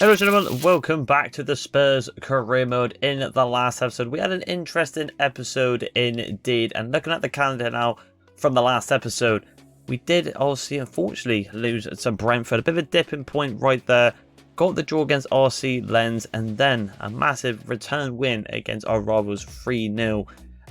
Hello gentlemen, welcome back to the Spurs career mode. In the last episode we had an interesting episode indeed, and looking at the calendar now from the last episode, we did also unfortunately lose to Brentford. A bit of a dipping point right there. Got the draw against RC Lens, and then a massive return win against our rivals 3-0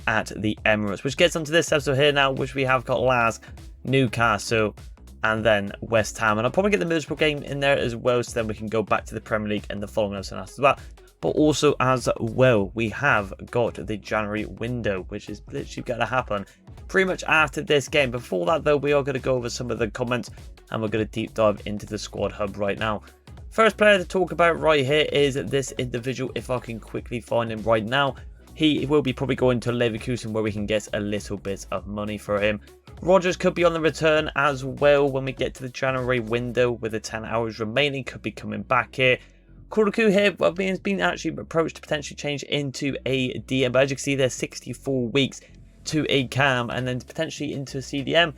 at the Emirates, which gets onto this episode here now, which we have got LASK, Newcastle, and then West Ham. And I'll probably get the Middlesbrough game in there as well, so then we can go back to the Premier League and the following episode after that. But also as well, we have got the January window, which is literally going to happen pretty much after this game. Before that though, we are going to go over some of the comments, and we're going to deep dive into the squad hub right now. First player to talk about right here is this individual. If I can quickly find him right now, he will be probably going to Leverkusen, where we can get a little bit of money for him. Rodgers could be on the return as well when we get to the January window, with the 10 hours remaining, could be coming back here. Carabao here, well, has been actually approached to potentially change into a DM, but as you can see, there's 64 weeks to a cam, and then potentially into a CDM.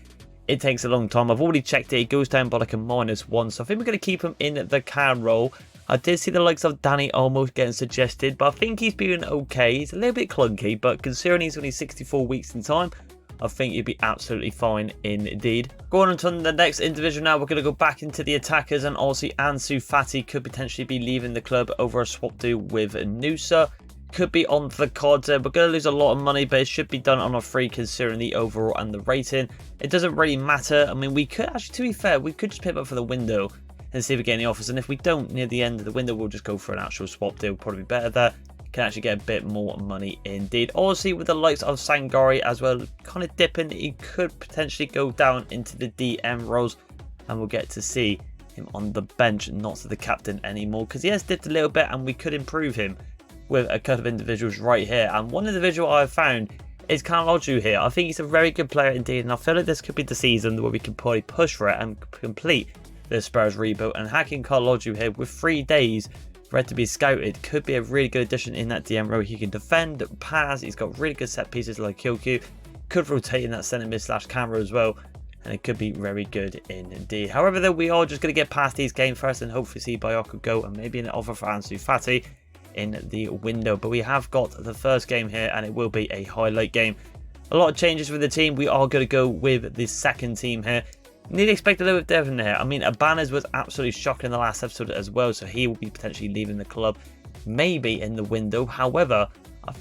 It takes a long time. I've already checked it. It goes down by like a -1, so I think we're going to keep him in the cam role. I did see the likes of Danny almost getting suggested, but I think he's doing okay. He's a little bit clunky, but considering he's only 64 weeks in time, I think he'd be absolutely fine indeed. Going on to the next individual now, we're going to go back into the attackers, and also Ansu Fati could potentially be leaving the club over a swap deal with Nusa. Could be on the cards there. We're going to lose a lot of money, but it should be done on a free considering the overall and the rating. It doesn't really matter. I mean, we could actually, to be fair, we could just pick up for the window and see if we get any offers. And if we don't near the end of the window, we'll just go for an actual swap deal. Probably be better there. Can actually get a bit more money indeed. Obviously, with the likes of Sangari as well, kind of dipping, he could potentially go down into the DM roles, and we'll get to see him on the bench, not the captain anymore, because he has dipped a little bit, and we could improve him with a couple of individuals right here. And one individual I've found is calhanoglu here. I think he's a very good player indeed, and I feel like this could be the season where we can probably push for it and complete the Spurs rebuild. And hacking calhanoglu here with 3 days ready to be scouted could be a really good addition in that DM row. He can defend, pass, he's got really good set pieces like QQ, could rotate in that centre mid / camera as well, and it could be very good indeed. However though, we are just going to get past these games first and hopefully see Bayako go, and maybe an offer for Ansu Fati in the window. But we have got the first game here, and it will be a highlight game. A lot of changes with the team. We are going to go with the second team here. Need to expect a little bit different here. I mean, Abanez was absolutely shocking in the last episode as well, so he will be potentially leaving the club, maybe in the window. However,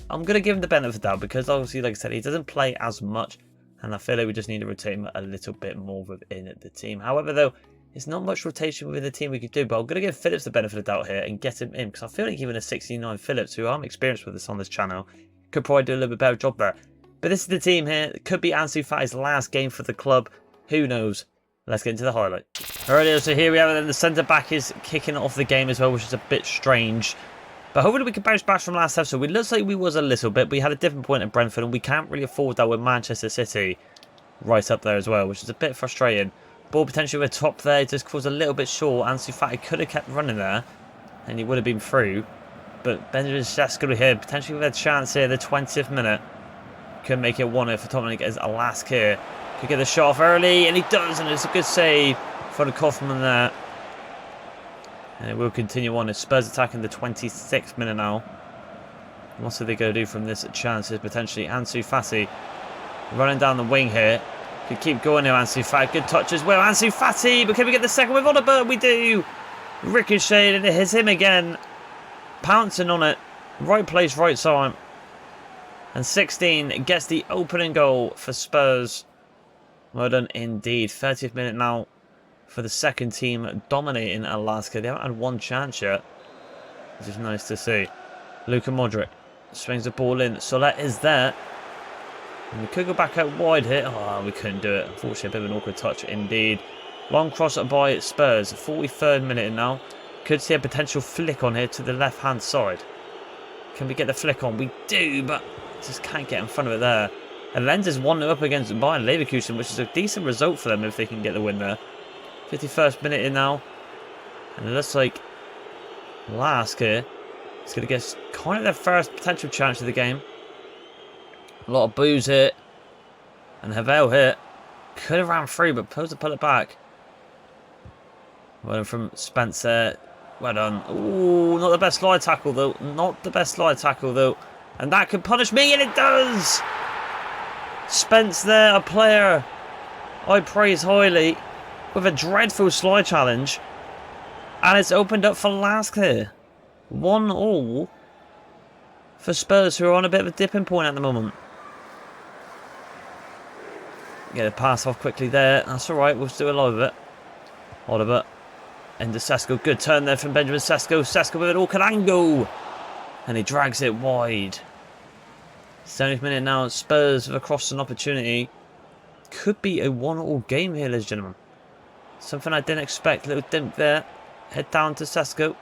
I'm going to give him the benefit of the doubt, because obviously, like I said, he doesn't play as much, and I feel like we just need to rotate him a little bit more within the team. However, though, there's not much rotation within the team we could do, but I'm going to give Phillips the benefit of the doubt here and get him in, because I feel like even a 69 Phillips, who I'm experienced with this on this channel, could probably do a little bit better job there. But this is the team here. It could be Ansu Fati's last game for the club. Who knows? Let's get into the highlight. Alright, so here we have it, and the centre-back is kicking off the game as well, which is a bit strange. But hopefully we can bounce back from last episode. It looks like we was a little bit, but we had a different point at Brentford, and we can't really afford that with Manchester City right up there as well, which is a bit frustrating. Ball potentially with top there, just caused a little bit short. Ansu Fati could have kept running there, and he would have been through. But Benjamin Sesko here, potentially with a chance here, the 20th minute. Could make it 1-0 for Tottenham as a LASK here. Could get the shot off early, and he does, and it's a good save for the Kaufman there. And it will continue on. As Spurs attacking the 26th minute now. What are they going to do from this chance? Is potentially Ansu Fati running down the wing here. Could keep going now, Ansu Fati. Good touch as well. Ansu Fati, but can we get the second with Hotspur? We do. Ricocheted, and it hits him again. Pouncing on it. Right place, right time. And 16 gets the opening goal for Spurs. Well done indeed. 30th minute now for the second team dominating Alaska. They haven't had one chance yet, which is nice to see. Luka Modric swings the ball in. Solet is there. And we could go back out wide here. Oh, we couldn't do it. Unfortunately, a bit of an awkward touch indeed. Long cross by Spurs. 43rd minute in now. Could see a potential flick on here to the left-hand side. Can we get the flick on? We do, but just can't get in front of it there. And Lens is 1-0 up against Bayern Leverkusen, which is a decent result for them if they can get the win there. 51st minute in now. And it looks like LASK here is going to get kind of their first potential chance of the game. A lot of boos here. And Havel here. Could have ran through, but supposed to pull it back. Well, from Spencer. Well done. Ooh, not the best slide tackle though. Not the best slide tackle though. And that could punish me, and it does! Spence there, a player I praise highly, with a dreadful slide challenge. And it's opened up for LASK here. 1-1 for Spurs, who are on a bit of a dipping point at the moment. Get a pass off quickly there. That's alright, we'll still alive with it. Oliver. Into Sesko. Good turn there from Benjamin Sesko. Sesko with an calhanoglu. And he drags it wide. 70th minute now. Spurs with a crossing opportunity. Could be a 1-1 game here, ladies and gentlemen. Something I didn't expect. A little dimp there. Head down to Sesko.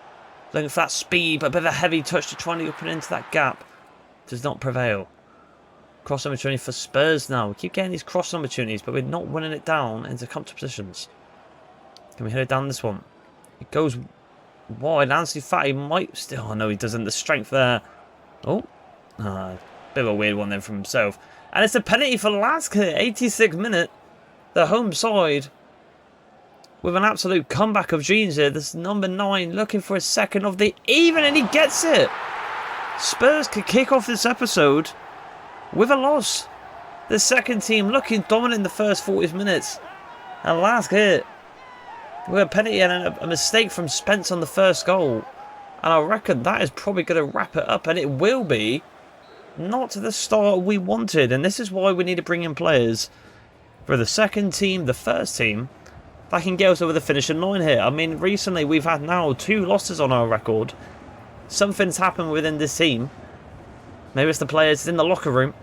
Looking for that speed, but a bit of a heavy touch to try and open into that gap. Does not prevail. Cross opportunity for Spurs now. We keep getting these cross opportunities, but we're not winning it down into comfortable positions. Can we hit it down this one? It goes wide. Anthony Fatty might still... Oh, no, he doesn't. The strength there. Oh. Bit of a weird one then from himself. And it's a penalty for LASK here. 86th minute. The home side with an absolute comeback of genes here. This number 9 looking for a second of the even, and he gets it. Spurs could kick off this episode with a loss. The second team looking dominant in the first 40 minutes. And LASK here with a penalty and a mistake from Spence on the first goal. And I reckon that is probably going to wrap it up. And it will be not the start we wanted. And this is why we need to bring in players for the second team, the first team, that can get us over the finishing line here. I mean, recently we've had now 2 losses on our record. Something's happened within this team. Maybe it's the players in the locker room.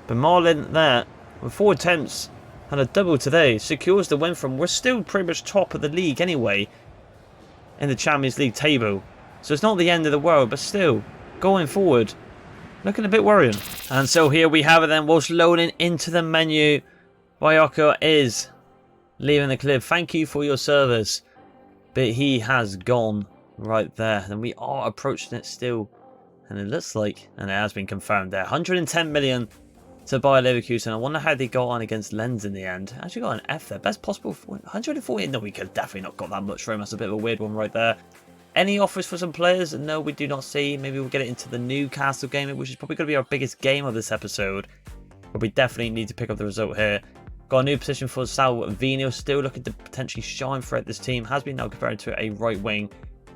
But Marlin there, with 4 attempts and a double today, secures the win from... We're still pretty much top of the league anyway in the Champions League table. So it's not the end of the world, but still, going forward, looking a bit worrying. And so here we have it then, whilst loading into the menu. Bayako is leaving the clip. Thank you for your service. But he has gone right there. And we are approaching it still. And it looks like, and it has been confirmed there, 110 million to buy Leverkusen. I wonder how they got on against Lens in the end. Actually got an F there. Best possible. 140. No, we could have definitely not got that much for him. That's a bit of a weird one right there. Any offers for some players? No, we do not see. Maybe we'll get it into the Newcastle game, which is probably going to be our biggest game of this episode. But we definitely need to pick up the result here. Got a new position for Salvino. Still looking to potentially shine throughout this team. Has been now compared to a right wing.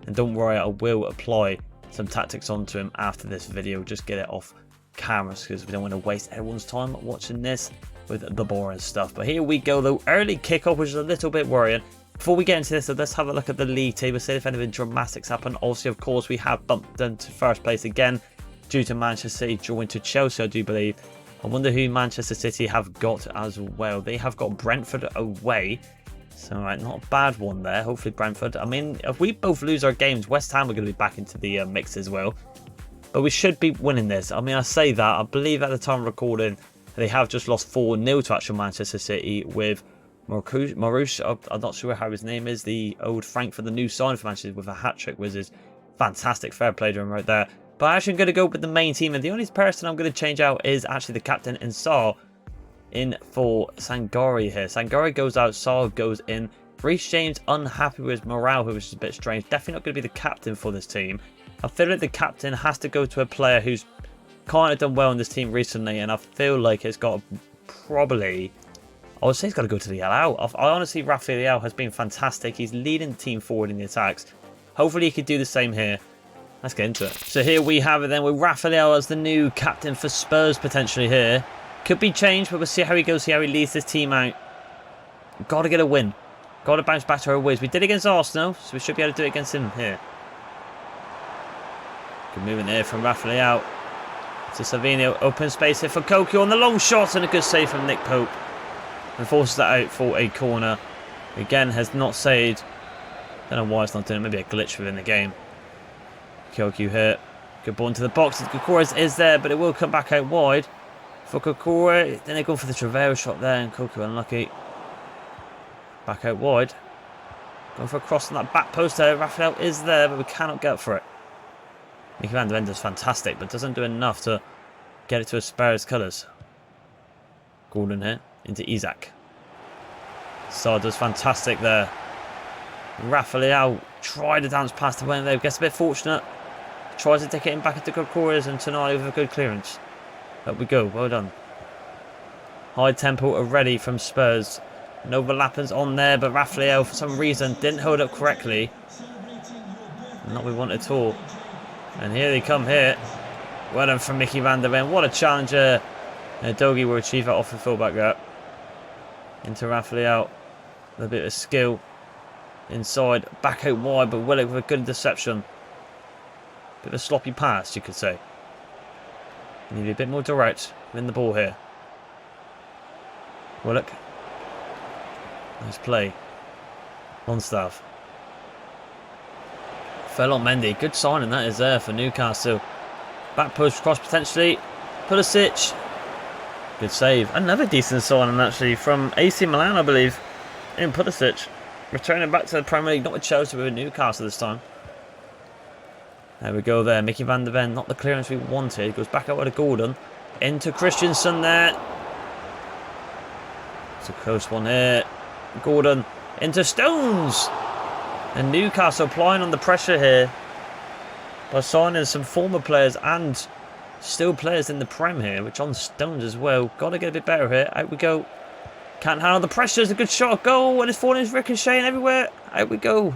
And don't worry, I will apply some tactics onto him after this video. Just get it off cameras because we don't want to waste everyone's time watching this with the boring stuff. But here we go though. Early kickoff, which is a little bit worrying. Before we get into this, let's have a look at the league table, see if anything dramatic's happened. Obviously, of course, we have bumped into first place again due to Manchester City drawing to Chelsea, I do believe. I wonder who Manchester City have got as well. They have got Brentford away. So, right, not a bad one there. Hopefully, Brentford. I mean, if we both lose our games, West Ham are going to be back into the mix as well. But we should be winning this. I mean, I say that. I believe at the time of recording, they have just lost 4-0 to actual Manchester City with Marouche. I'm not sure how his name is. The old Frankfurt, the new sign for Manchester with a hat-trick, which is fantastic. Fair play to him right there. But actually, I'm going to go with the main team. And the only person I'm going to change out is actually the captain in Sarr in for Sangari here. Sangari goes out, Sarr goes in. Reece James unhappy with morale, which is a bit strange. Definitely not going to be the captain for this team. I feel like the captain has to go to a player who's kind of done well in this team recently. And I feel like it's got probably... I would say he's got to go to the Leao. I honestly, Rafael has been fantastic. He's leading the team forward in the attacks. Hopefully he could do the same here. Let's get into it. So here we have it then with Rafael as the new captain for Spurs potentially here. Could be changed, but we'll see how he goes, see how he leads this team out. Got to get a win. Got to bounce back to our ways. We did it against Arsenal, so we should be able to do it against him here. Good movement there from Rafael. To Savino. Open space here for Koku on the long shot and a good save from Nick Pope. And forces that out for a corner. Again, has not saved. Don't know why it's not doing it. Maybe a glitch within the game. Koku here. Good ball into the box. Kokora is there, but it will come back out wide. For Kokora. Then they go for the Travail shot there, and Koku unlucky. Back out wide. Going for a cross on that back post there. Rafael is there, but we cannot get up for it. Mickey Van de Ven does fantastic, but doesn't do enough to get it to Spurs colours. Gordon here. Into Isaac. Sarr does fantastic there. Rafael Try to dance past the window. Gets a bit fortunate. Tries to take it in back into good quarters and Tonali with a good clearance. Up we go. Well done. High tempo already from Spurs. No overlappings on there, but Raphael for some reason didn't hold up correctly. Not what we want at all. And here they come here. Well done from Mickey van der Ven. What a challenger. And Dogi will achieve that off the fullback there. Into Raphael. A little bit of skill. Inside. Back out wide, but Willock with a good interception. Bit of a sloppy pass, you could say. Need to be a bit more direct. Win the ball here. Willock. Nice play. Longstaff. Fell on Mendy. Good signing that is there for Newcastle. Back push cross potentially. Pulisic. Good save. Another decent signing actually from AC Milan, I believe. In Pulisic. Returning back to the Premier League. Not with Chelsea, but with Newcastle this time. There we go there. Mickey van der Ven. Not the clearance we wanted. Goes back out with a Gordon. Into Christensen there. It's a close one here. Gordon. Into Stones. And Newcastle applying on the pressure here. By signing some former players and still players in the Prem here. Which on Stones as well. Got to get a bit better here. Out we go. Can't handle the pressure. It's a good shot. Goal. And it's falling. It's ricocheting everywhere. Out we go.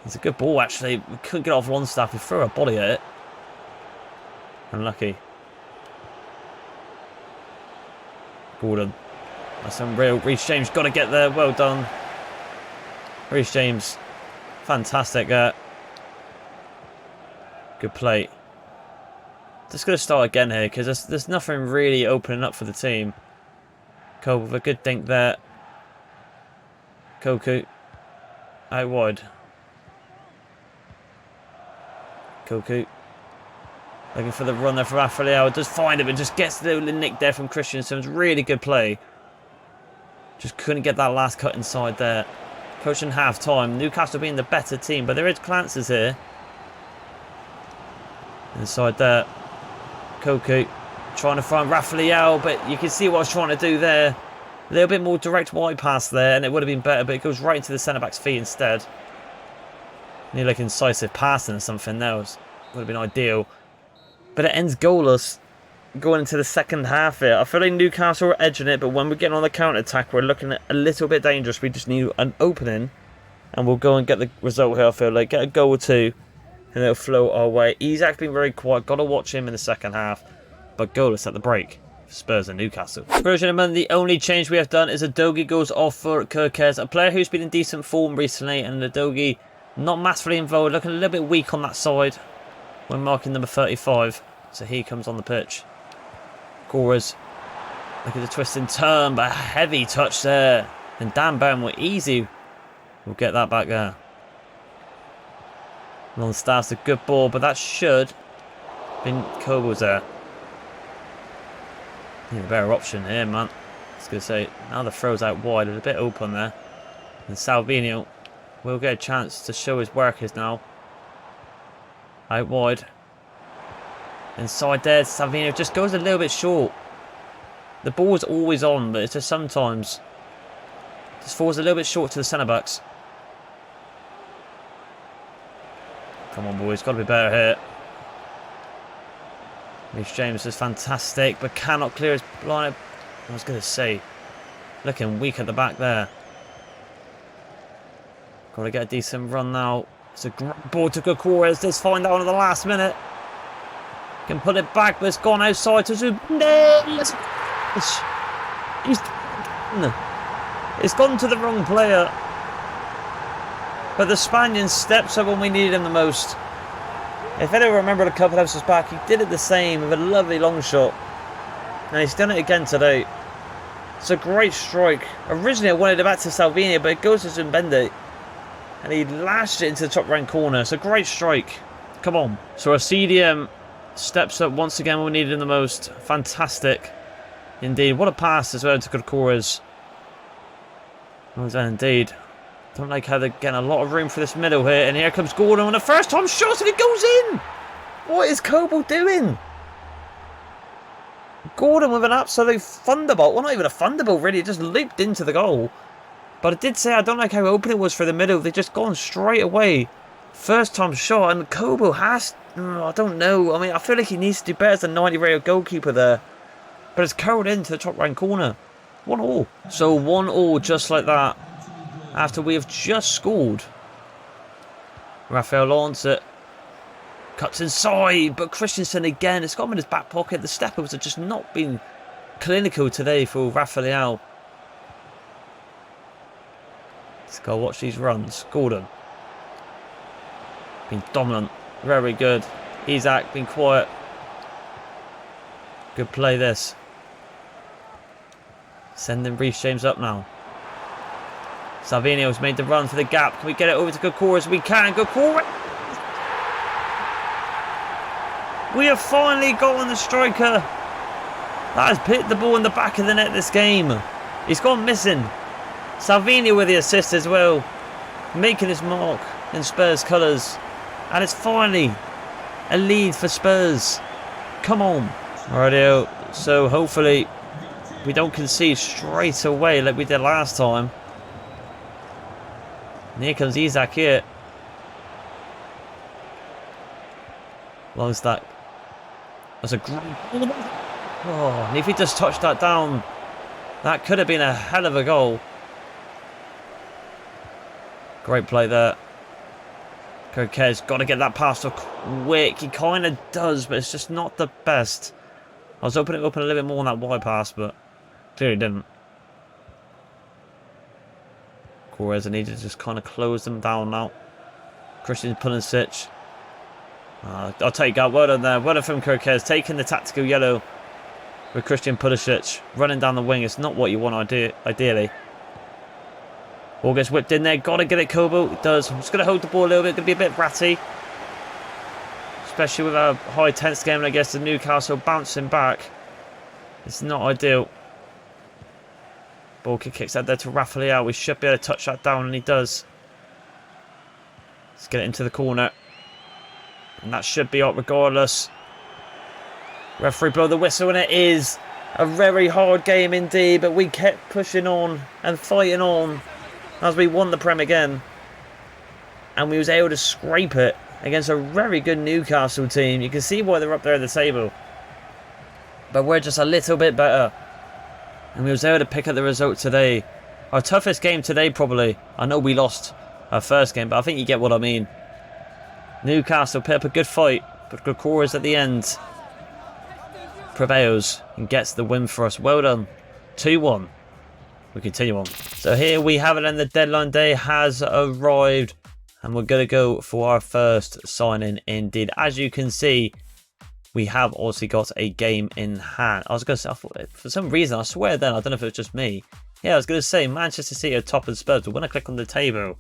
It's a good ball actually. We couldn't get off Longstaff. We threw a body at it. Unlucky. Gordon. That's unreal. Reece James got to get there. Well done. Reece James. Fantastic. Good play. Just going to start again here because there's nothing really opening up for the team. Cole with a good dink there. Koku. Out wide. Koku. Looking for the run there for Raphael. Does find it, but just gets the little nick there from Christensen. Really good play. Just couldn't get that last cut inside there. Coaching half time. Newcastle being the better team, but there is glances here. Inside there. Koku trying to find Raphael, but you can see what I was trying to do there. A little bit more direct wide pass there, and it would have been better, but it goes right into the centre back's feet instead. Need like incisive passing or something. That would have been ideal. But it ends goalless going into the second half here. I feel like Newcastle are edging it, but when we're getting on the counter-attack, we're looking a little bit dangerous. We just need an opening, and we'll go and get the result here, I feel like. Get a goal or two, and it'll flow our way. He's actually been very quiet. Got to watch him in the second half. But goalless at the break. Spurs and Newcastle. Gentlemen, the only change we have done is Adogi goes off for Kirkes, a player who's been in decent form recently, and Adogi not massively involved, looking a little bit weak on that side when marking number 35. So he comes on the pitch. Goras. Look at the twist and turn, but a heavy touch there. And Dan Burnwell easy. We'll get that back there. Longstaff's a good ball, but that should have been Kobel's there. Need a better option here, man. I was going to say, now the throw's out wide, it's a bit open there. And Salvino will get a chance to show his workers now. Out wide. Inside there, Salvino just goes a little bit short. The ball's always on, but it's just sometimes just falls a little bit short to the centre backs. Come on, boys, got to be better here. Reece James is fantastic, but cannot clear his blind. I was going to say, looking weak at the back there. Got to get a decent run now. It's a great ball to Gokores. Let's find out at the last minute. Can put it back, but it's gone outside to Zubnes. It's gone to the wrong player. But the Spaniard steps up when we needed him the most. If anyone remembered a couple of episodes back, he did it the same with a lovely long shot. And he's done it again today. It's a great strike. Originally I wanted it back to Salvini, but it goes to Zumbende. And he lashed it into the top right corner. It's a great strike. Come on. So our CDM steps up once again when we needed him the most. Fantastic. Indeed. What a pass as well to Gokores. Well done indeed. Don't like how they're getting a lot of room for this middle here. And here comes Gordon on the first time shot and it goes in. What is Coble doing? Gordon with an absolute thunderbolt. Well, not even a thunderbolt really. It just looped into the goal. But I did say I don't like how open it was for the middle. They just gone straight away. First time shot. And Kobo has... I don't know. I mean, I feel like he needs to do better as a 90-rated goalkeeper there. But it's curled into the top right corner. 1-1. So 1-1 just like that. After we have just scored. Rafael launches it. Cuts inside. But Christensen again. It's got him in his back pocket. The steppers have just not been clinical today for Rafael. Let's go watch these runs. Gordon. Been dominant. Very good. Isak been quiet. Good play this. Sending Reece James up now. Salvinio's made the run for the gap. Can we get it over to Gokora? We can. Gokora! We have finally gotten the striker that has hit the ball in the back of the net this game. He's gone missing. Salvini with the assist as well. Making his mark in Spurs colours. And it's finally a lead for Spurs. Come on. Rightio. So hopefully we don't concede straight away like we did last time. And here comes Isak here. Long stack. That's a great... Oh, and if he just touched that down, that could have been a hell of a goal. Great play there. Koke's got to get that pass up quick. He kind of does, but it's just not the best. I was hoping it would open a little bit more on that wide pass, but clearly didn't. Correza needed to just kind of close them down now. Christian Pulisic. I'll take that. Well done there. Well done from Koke's taking the tactical yellow with Christian Pulisic running down the wing. It's not what you want ideally. Ball gets whipped in there. Got to get it, Kobo. It does. I'm just going to hold the ball a little bit. Going to be a bit ratty. Especially with a high tense game against the Newcastle bouncing back. It's not ideal. Ball kicks out there to Rafael. We should be able to touch that down, and he does. Let's get it into the corner. And that should be up regardless. Referee blow the whistle, and it is a very hard game indeed. But we kept pushing on and fighting on as we won the Prem again. And we was able to scrape it against a very good Newcastle team. You can see why they're up there at the table. But we're just a little bit better. And we was able to pick up the result today. Our toughest game today probably. I know we lost our first game, but I think you get what I mean. Newcastle put up a good fight, but Gokora at the end prevails and gets the win for us. Well done. 2-1. We continue on. So here we have it, and the deadline day has arrived. And we're going to go for our first signing indeed. As you can see, we have also got a game in hand. I was going to say, I thought, for some reason, I swear then, I don't know if it was just me. Yeah, I was going to say Manchester City are top of Spurs, but when I click on the table,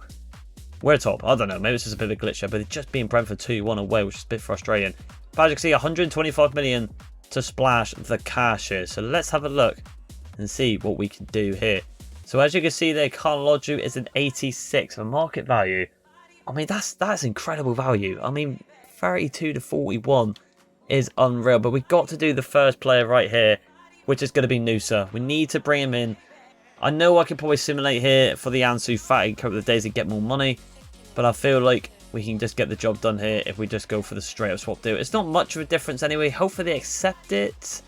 we're top. I don't know, maybe it's just a bit of a glitch here, but it's just being Brentford 2-1 away, which is a bit frustrating. But as you can see, 125 million to splash the cash here. So let's have a look and see what we can do here. So as you can see there, calhanoglu is an 86 for market value. I mean, that's incredible value. I mean, 32 to 41 is unreal. But we've got to do the first player right here, which is going to be Nusa. We need to bring him in. I know I could probably simulate here for the Ansu Fati a couple of days to get more money. But I feel like we can just get the job done here if we just go for the straight up swap deal. It's not much of a difference anyway. Hopefully they accept it.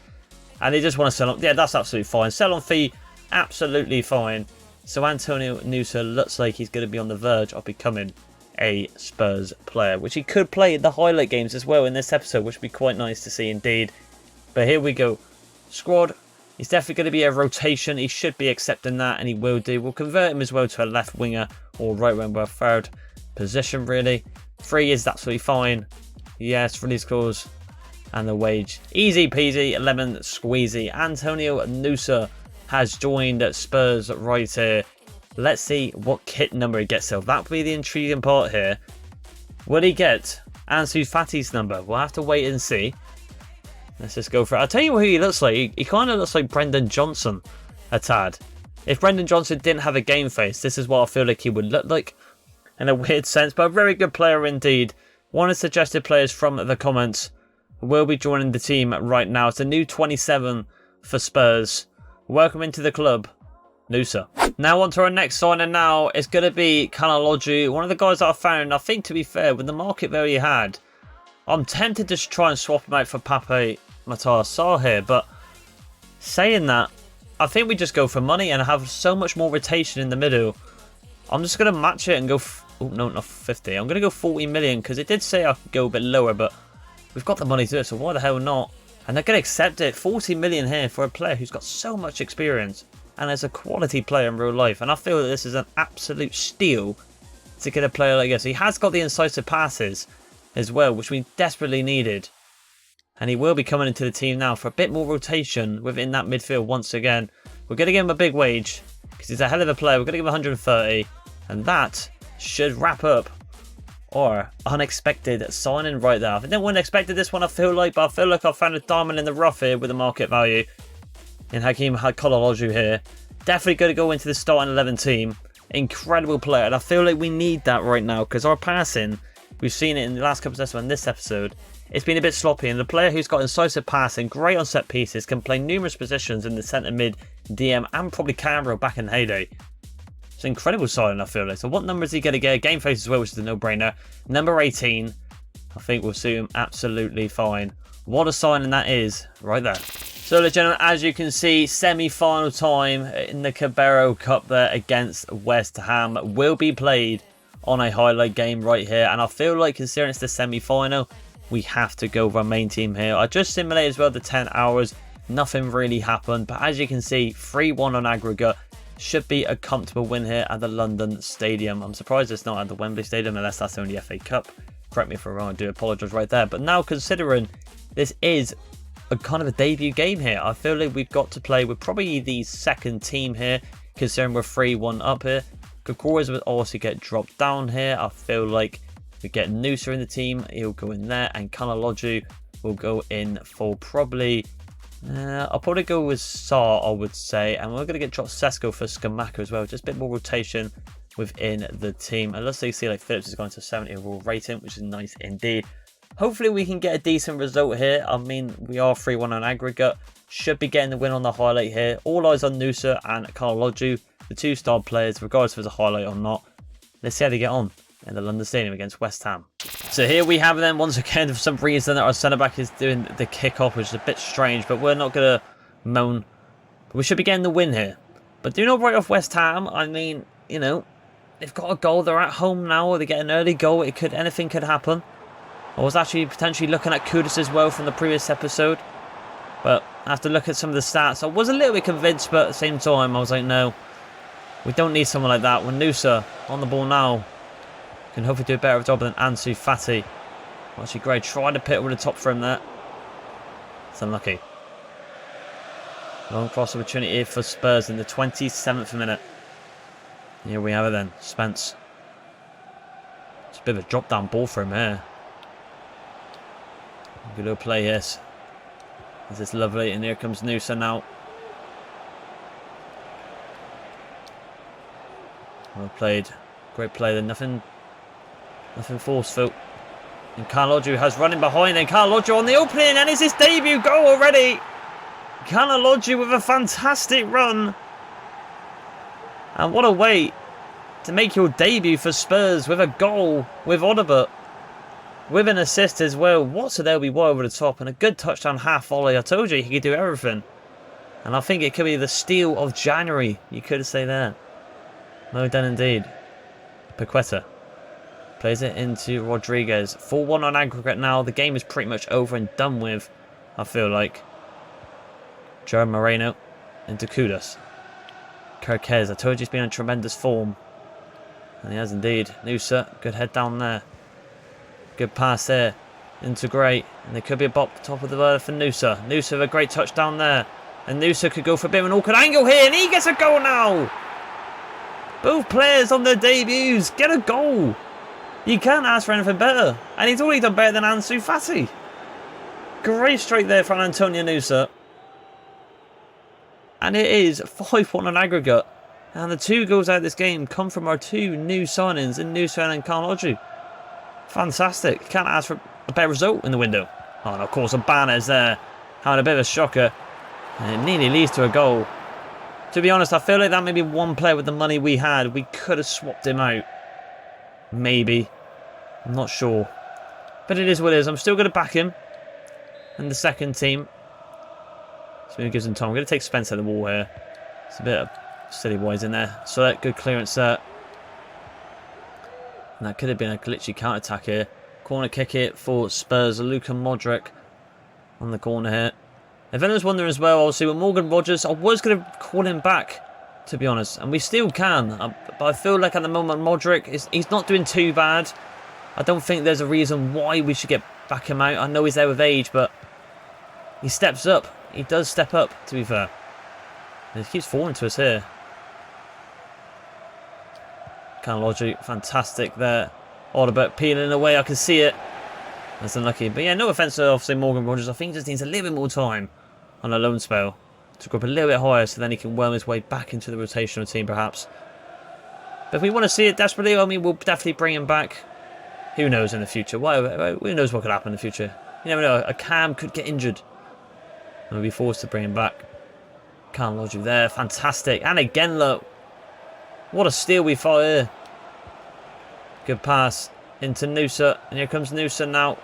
And they just want to sell on. Yeah, that's absolutely fine. Sell on fee, absolutely fine. So Antonio Nusa looks like he's going to be on the verge of becoming a Spurs player, which he could play in the highlight games as well in this episode, which would be quite nice to see indeed. But here we go. Squad. He's definitely going to be a rotation. He should be accepting that, and he will do. We'll convert him as well to a left winger or right winger, third position really. 3 is absolutely fine. Yes, release clause and the wage. Easy peasy, lemon squeezy. Antonio Nusa has joined Spurs right here. Let's see what kit number he gets. So that would be the intriguing part here. Will he get Ansu Fati's number? We'll have to wait and see. Let's just go for it. I'll tell you who he looks like. He kind of looks like Brendan Johnson a tad. If Brendan Johnson didn't have a game face, this is what I feel like he would look like. In a weird sense, but a very good player indeed. One of the suggested players from the comments will be joining the team right now. It's a new 27 for Spurs. Welcome into the club. Noosa. Now on to our next signing now. It's going to be calhanoglu, one of the guys that I found. I think, to be fair, with the market value he had, I'm tempted to try and swap him out for Pape Matar Sarr here. But saying that, I think we just go for money and have so much more rotation in the middle. I'm just going to match it and go... oh, no, not 50. I'm going to go 40 million because it did say I could go a bit lower, but we've got the money to do it, so why the hell not? And they're going to accept it. 40 million here for a player who's got so much experience and is a quality player in real life. And I feel that this is an absolute steal to get a player like this. He has got the incisive passes as well, which we desperately needed. And he will be coming into the team now for a bit more rotation within that midfield once again. We're going to give him a big wage because he's a hell of a player. We're going to give him 130. And that should wrap up our unexpected signing right there. I didn't expect this one, I feel like, but I feel like I found a diamond in the rough here with the market value. In Hakeem calhanoglu here. Definitely going to go into the starting 11 team. Incredible player. And I feel like we need that right now because our passing, we've seen it in the last couple of episodes and this episode, it's been a bit sloppy. And the player who's got incisive passing, great on set pieces, can play numerous positions in the centre mid, DM, and probably Canberra back in heyday. It's an incredible signing, I feel like. So what number is he going to get? Game face as well, which is a no-brainer. Number 18. I think we'll suit him absolutely fine. What a signing that is right there. So, ladies and gentlemen, as you can see, semi-final time in the Carabao Cup there against West Ham will be played on a highlight game right here. And I feel like, considering it's the semi-final, we have to go with our main team here. I just simulated as well the 10 hours. Nothing really happened. But as you can see, 3-1 on aggregate. Should be a comfortable win here at the London Stadium. I'm surprised it's not at the Wembley Stadium, unless that's only FA Cup. Correct me if I'm wrong, I do apologise right there. But now, considering this is a kind of a debut game here, I feel like we've got to play with probably the second team here, considering we're 3-1 up here. Kokoris will also get dropped down here. I feel like we get Noosa in the team, he'll go in there, and calhanoglu will go in for probably... I'll probably go with Sarr, I would say, and we're going to get dropped Sesko for Skamaka as well. Just a bit more rotation within the team. And let's see, like Phillips is going to 70 overall rating, which is nice indeed. Hopefully we can get a decent result here. I mean, we are 3-1 on aggregate. Should be getting the win on the highlight here. All eyes on Noosa and calhanoglu, the two-star players, regardless if it's a highlight or not. Let's see how they get on in the London Stadium against West Ham. So here we have them once again. For some reason, our centre-back is doing the kick-off, which is a bit strange, but we're not going to moan. But we should be getting the win here. But do not write off West Ham. I mean, you know, they've got a goal. They're at home now. They get an early goal. Anything could happen. I was actually potentially looking at Kudus as well from the previous episode. But after looking at some of the stats, I was a little bit convinced, but at the same time, I was like, no, we don't need someone like that. When Noosa on the ball now can hopefully do a better job than Ansu Fati. Actually, great. Tried to pit over the top for him there. It's unlucky. Long cross opportunity here for Spurs in the 27th minute. Here we have it then. Spence. It's a bit of a drop down ball for him here. Good little play here. This is lovely. And here comes Noosa now. Well played. Great play there. Nothing forceful. And calhanoglu has running behind. And calhanoglu on the opening. And it's his debut goal already. calhanoglu with a fantastic run. And what a way to make your debut for Spurs with a goal with Hotspur. With an assist as well. So there we were over the top. And a good touchdown half volley. I told you he could do everything. And I think it could be the steal of January. You could say that. Well done indeed. Paqueta plays it into Rodriguez. 4-1 on aggregate now. The game is pretty much over and done with, I feel like. Joe Moreno into Kudus. Kirkez, I told you he's been in tremendous form. And he has indeed. Noosa, good head down there. Good pass there into Gray. And there could be a bop top of the bird for Noosa. Noosa with a great touch down there. And Noosa could go for a bit of an awkward angle here. And he gets a goal now. Both players on their debuts get a goal. You can't ask for anything better. And he's already done better than Ansu Fati. Great straight there from Antonio Noosa. And it is 5-1 on aggregate. And the 2 goals out of this game come from our 2 new signings in Noosa and calhanoglu. Fantastic. Can't ask for a better result in the window. Oh, and of course, Abana is there. Having a bit of a shocker. And it nearly leads to a goal. To be honest, I feel like that maybe one player with the money we had, we could have swapped him out. Maybe. I'm not sure. But it is what it is. I'm still going to back him. And the second team. So it gives him time. I'm going to take Spence at the wall here. It's a bit of silly boys in there. So that good clearance there. And that could have been a glitchy counter-attack here. Corner kick it for Spurs. Luka Modric on the corner here. If anyone's wondering as well, obviously with Morgan Rogers, I was going to call him back, to be honest. And we still can. But I feel like at the moment Modric, he's not doing too bad. I don't think there's a reason why we should back him out. I know he's there with age, but he steps up. He does step up, to be fair. And he keeps falling to us here. Calhanoglu, fantastic there. Oderbert peeling away, I can see it. That's unlucky. But yeah, no offence to obviously Morgan Rogers. I think he just needs a little bit more time on a loan spell to go up a little bit higher so then he can worm his way back into the rotational team perhaps. But if we want to see it desperately, I mean, we'll definitely bring him back. Who knows in the future? Who knows what could happen in the future? You never know. A Cam could get injured. And we'll be forced to bring him back. Calhanoglu there. Fantastic. And again, look. What a steal we fought here. Good pass into Nusa. And here comes Nusa now.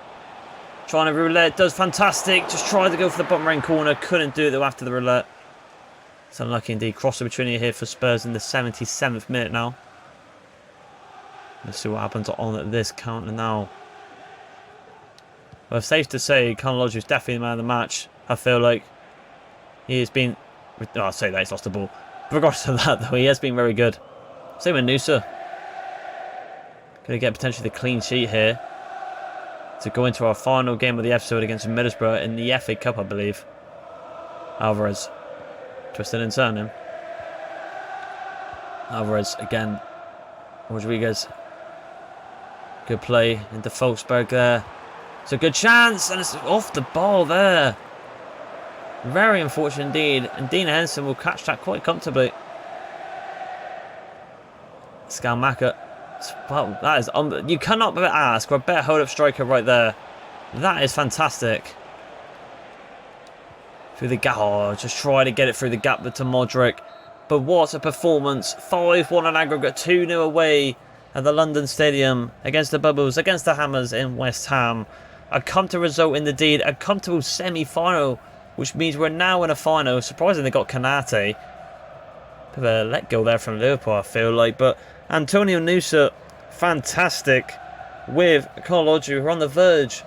Trying to roulette. Does fantastic. Just tried to go for the bottom right corner. Couldn't do it though after the roulette. It's unlucky indeed. Cross opportunity here for Spurs in the 77th minute now. Let's see what happens on this counter now. Well, it's safe to say Calhanoglu is definitely the man of the match. I feel like he has been... Oh, I'll say that, he's lost the ball. Regardless of that, though, he has been very good. Same with Nusa. Going to get potentially the clean sheet here to go into our final game of the episode against Middlesbrough in the FA Cup, I believe. Alvarez. Twisted and turning. Alvarez again. Rodriguez. Good play into Hotspur there. It's a good chance, and it's off the ball there. Very unfortunate indeed. And Dean Henderson will catch that quite comfortably. Skalmaka. Well, that is you cannot but ask for a better hold-up striker right there. That is fantastic. Through the gap. Oh, just try to get it through the gap to Modric. But what a performance. 5-1 on aggregate, 2-0 away at the London Stadium against the Bubbles, against the Hammers in West Ham. A comfortable result indeed. A comfortable semi-final, which means we're now in a final. Surprisingly, they got Kanate. Bit of a let go there from Liverpool, I feel like. But Antonio Nusa, fantastic. With Calhanoglu, who are on the verge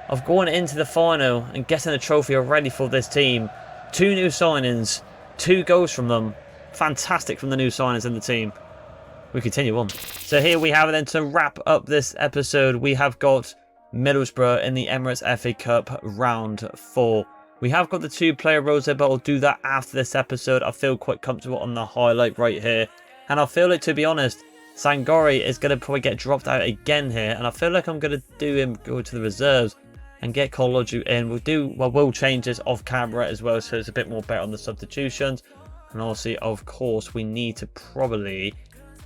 of going into the final and getting a trophy already for this team. 2 new signings, 2 goals from them. Fantastic from the new signings in the team. We continue on. So here we have it then to wrap up this episode. We have got Middlesbrough in the Emirates FA Cup round 4. We have got the 2-player roles there, but I'll do that after this episode. I feel quite comfortable on the highlight right here. And I feel like, to be honest, Sangori is going to probably get dropped out again here. And I feel like I'm going to do him go to the reserves and get Calhanoglu in. We'll change this off camera as well, so it's a bit more better on the substitutions. And obviously, of course, we need to probably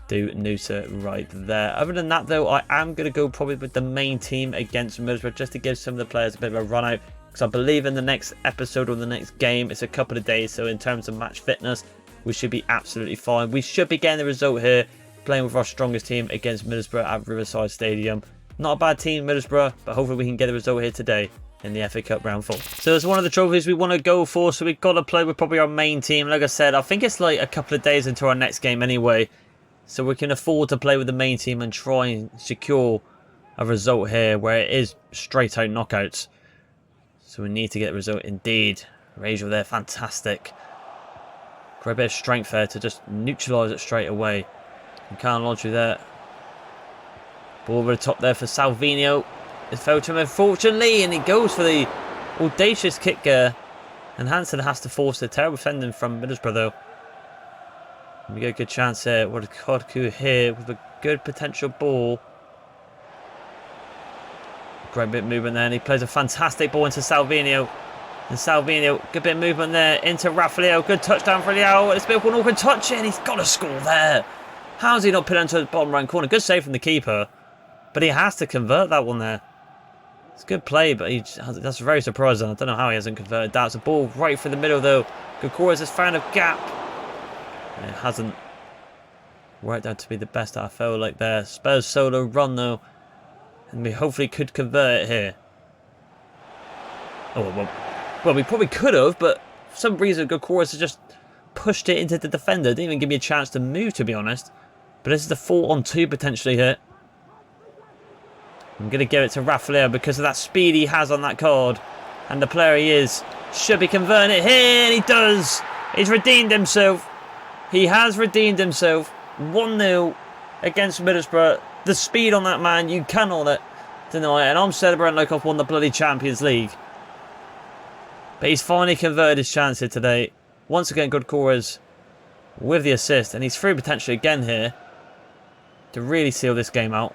do Nusa right there. Other than that, though, I am going to go probably with the main team against Middlesbrough just to give some of the players a bit of a run out. Because I believe in the next episode or the next game, it's a couple of days. So in terms of match fitness, we should be absolutely fine. We should be getting the result here, playing with our strongest team against Middlesbrough at Riverside Stadium. Not a bad team, Middlesbrough, but hopefully we can get the result here today in the FA Cup round 4. So it's one of the trophies we want to go for. So we've got to play with probably our main team. Like I said, I think it's like a couple of days into our next game anyway. So we can afford to play with the main team and try and secure a result here where it is straight out knockouts. So we need to get the result indeed. Rachel there, fantastic. Great bit of strength there to just neutralise it straight away. And Calhanoglu there. Ball over the top there for Salvinho. It fell to him unfortunately, and he goes for the audacious kick there. And Hansen has to force the terrible defending from Middlesbrough though. We get a good chance here. What a Kodku here with a good potential ball. Great bit of movement there, and he plays a fantastic ball into Salvinho. And Salvinho, good bit of movement there into Rafael. Good touchdown for Leao. It's a bit of one awkward touch it, and he's got to score there. How's he not put it into the bottom right corner? Good save from the keeper, but he has to convert that one there. It's a good play, but that's very surprising. I don't know how he hasn't converted that. It's a ball right through the middle though. Gokores has found a gap. And it hasn't worked out to be the best I felt like there. Spurs solo run though. And we hopefully could convert it here. Oh, well, we probably could have, but for some reason, Gokoris has just pushed it into the defender. Didn't even give me a chance to move, to be honest. But this is the 4-on-2 potentially here. I'm going to give it to Rafael because of that speed he has on that card. And the player he is should be converting it here, and he does. He's redeemed himself. He has redeemed himself. 1-0 against Middlesbrough. The speed on that man, you cannot deny it. And I'm celebrating like I've won the bloody Champions League. But he's finally converted his chance here today. Once again, Gokoris with the assist. And he's through potentially again here to really seal this game out.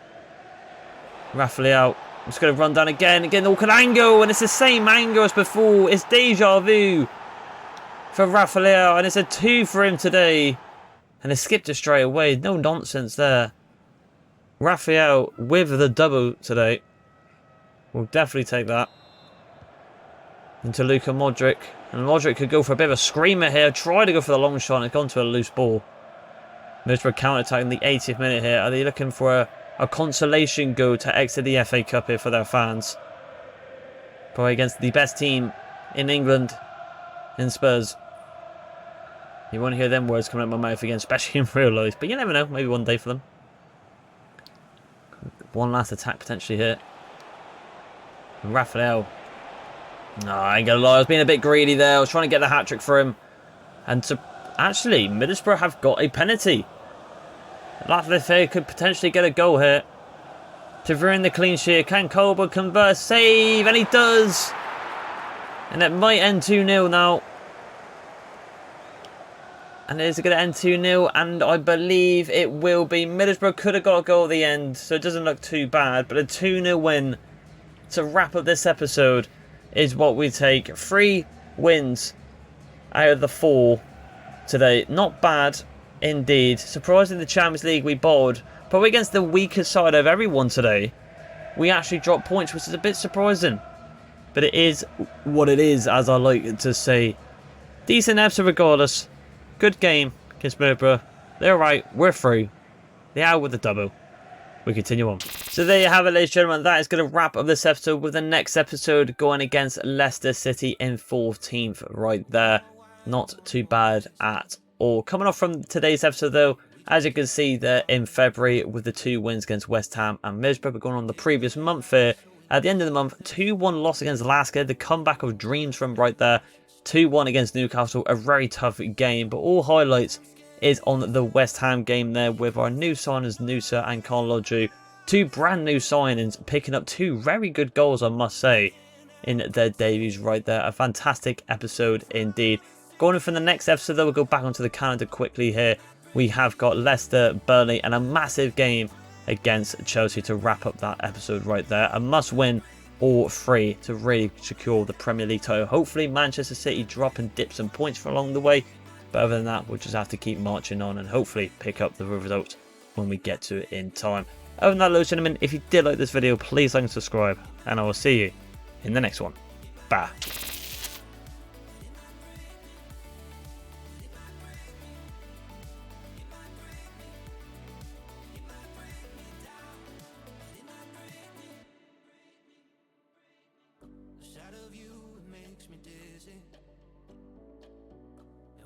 Rafael, I'm just going to run down again. Again, awkward angle. And it's the same angle as before. It's deja vu for Rafael. And it's a 2 for him today. And it skipped it straight away. No nonsense there. Rafael with the double today. We'll definitely take that. Into Luka Modric. And Modric could go for a bit of a screamer here. Try to go for the long shot and it's gone to a loose ball. Middlesbrough counter-attack in the 80th minute here. Are they looking for a consolation goal to exit the FA Cup here for their fans? Probably against the best team in England in Spurs. You won't hear them words coming out of my mouth again, especially in real life. But you never know. Maybe one day for them. One last attack potentially here. And Rafael. No, I ain't gonna lie. I was being a bit greedy there. I was trying to get the hat-trick for him. And to actually, Middlesbrough have got a penalty. Latvia could potentially get a goal here to ruin the clean sheet. Can Colbert convert? Save! And he does! And it might end 2-0 now. And is it going to end 2-0? And I believe it will be. Middlesbrough could have got a goal at the end, so it doesn't look too bad. But a 2-0 win to wrap up this episode is what we take. 3 wins out of the 4 today. Not bad indeed. Surprising the Champions League we bowled. Probably against the weaker side of everyone today. We actually dropped points, which is a bit surprising. But it is what it is, as I like to say. Decent episode regardless. Good game against Middlesbrough. They're right. We're through. They are with the double. We continue on. So there you have it, ladies and gentlemen. That is going to wrap up this episode with the next episode going against Leicester City in 14th right there. Not too bad at all. Coming off from today's episode though, as you can see there in February with the 2 wins against West Ham and Middlesbrough. We're going on the previous month here. At the end of the month, 2-1 loss against LASK. The comeback of dreams from right there. 2-1 against Newcastle. A very tough game, but all highlights is on the West Ham game there with our new signings, Nusa and calhanoglu. 2 brand new signings, picking up 2 very good goals, I must say, in their debuts right there. A fantastic episode indeed. Going in for the next episode though, we'll go back onto the calendar quickly here. We have got Leicester, Burnley and a massive game against Chelsea to wrap up that episode right there. A must win all 3 to really secure the Premier League title. Hopefully Manchester City drop and dip some points for along the way. But other than that, we'll just have to keep marching on and hopefully pick up the results when we get to it in time. Other than that, ladies and gentlemen, if you did like this video, please like and subscribe. And I will see you in the next one. Bye.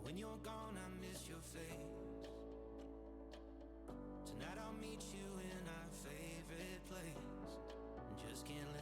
When you're gone, I miss your face. Tonight I'll meet you in our favorite place. Just can't